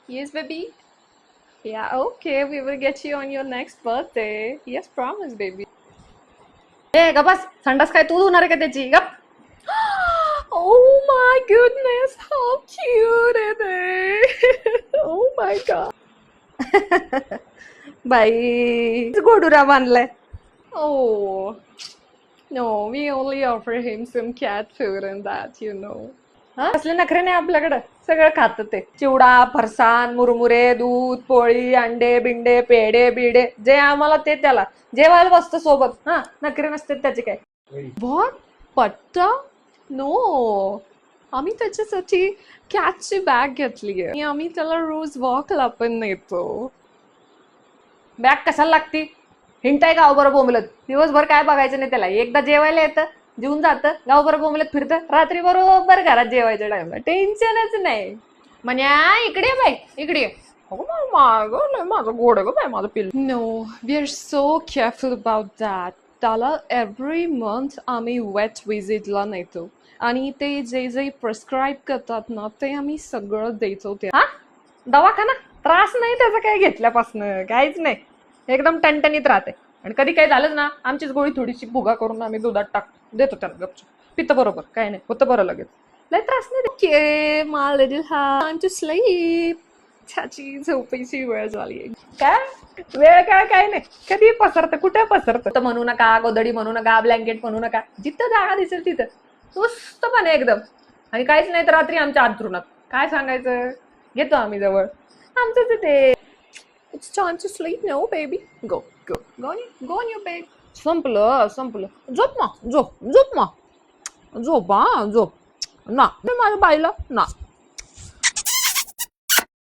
Yes, baby. Yeah, okay. We will get you on your next birthday. Yes, promise, baby. ए ग बस, संडास काय तू धुणार आहे का त्याची? गप. Oh my goodness, how cute it is. Oh my god. बाई गोडुरा बांधलाय. Oh, no, we only offer him some cat food and that, you know. हा, असले नखरे नाही आपल्याकडं. सगळं खात ते. चिवडा, फरसाण, मुरमुरे, दूध, पोळी, अंडे बिंडे, पेढे बिडे, जे आम्हाला ते त्याला. जेवायला बसतं सोबत. हा, नखरे नसते त्याचे काय. What? पट्टा? No. आम्ही त्याच्यासाठी कॅटची बॅग घेतली आहे आणि आम्ही त्याला रोज वॉकला पण नेतो. बॅग कशाला लागती? हिंटाय गावभर बोंबलत. दिवसभर काय बघायचं नाही त्याला. एकदा जेवायला येतं, जेवून जातं, गावभर बोंबलत फिरतं, रात्री बरोबर घरात जेवायच्या टाइमला. टेन्शनच नाही. म्हण्या इकडे ये बाई, इकडे ये. अगं मागं लय माझं गोड आहे गं बाई माझं पिल्लू. No, we are so careful about that. त्याला every month आम्ही वेट विजिटला नेतो आणि ते जे जे प्रिस्क्राईब करतात ना ते आम्ही सगळं देतो ते. हा, दवाखाना त्रास नाही त्याचा काय घेतल्यापासनं, काहीच नाही. एकदम टणटणीत राहते. आणि कधी काही झालंच ना, आमचीच गोळी थोडीशी भुगा करून आम्ही दुधात टाकतो, देतो त्याला गपचूप. पितं बरोबर, काय नाही होतं बरं लगेच. लय त्रास नाही. Okay, my little heart, time to sleep. त्याची झोपायची वेळ झाली. काय वेळ काय नाही. कधी पसरतं, कुठे पसरतं. म्हणू नका, गोदडी म्हणू नका, ब्लँकेट म्हणू नका. जिथं जागा दिसेल तिथं सुस्तपणे एकदम. आणि काहीच नाही तर रात्री आमच्या अंथरुणात. काय सांगायचं, घेतो आम्ही जवळ. आमचं ते. It's time to sleep now, baby. Go, go, go on your bed. संपलं. झोप मा, झोप मा, झोप ना माझ्या बाईला ना.